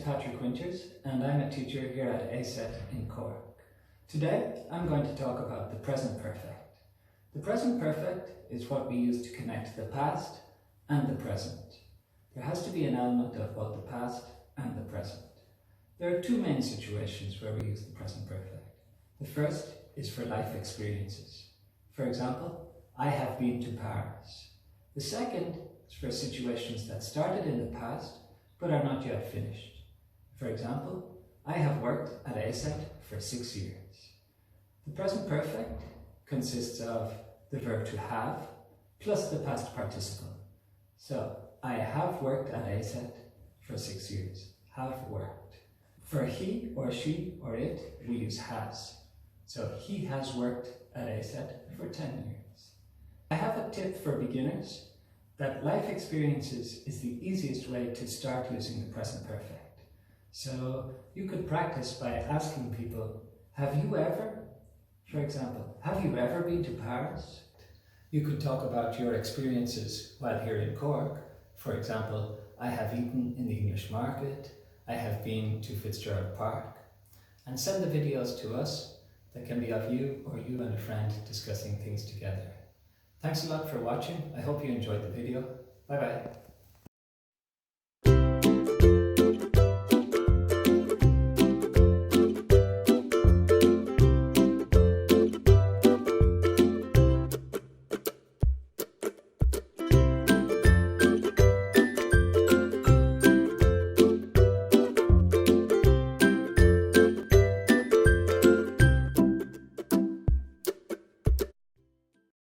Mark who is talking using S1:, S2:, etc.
S1: Patrick Winters and I'm a teacher here at Acet in Cork. Today I'm going to talk about the present perfect. The present perfect is what we use to connect the past and the present. There has to be an element of both the past and the present. There are two main situations where we use the present perfect. The first is for life experiences. For example, I have been to Paris. The second is for situations that started in the past but are not yet finished. For example, I have worked at Acet for 6 years. The present perfect consists of the verb to have plus the past participle. So, I have worked at Acet for 6 years. Have worked. For he or she or it, we use has. So, he has worked at Acet for 10 years. I have a tip for beginners that life experiences is the easiest way to start using the present perfect. So you could practice by asking people, have you ever? For example, have you ever been to Paris? You could talk about your experiences while here in Cork. For example, I have eaten in the English market, I have been to Fitzgerald Park. And send the videos to us that can be of you or you and a friend discussing things together. Thanks a lot for watching. I hope you enjoyed the video. Bye bye.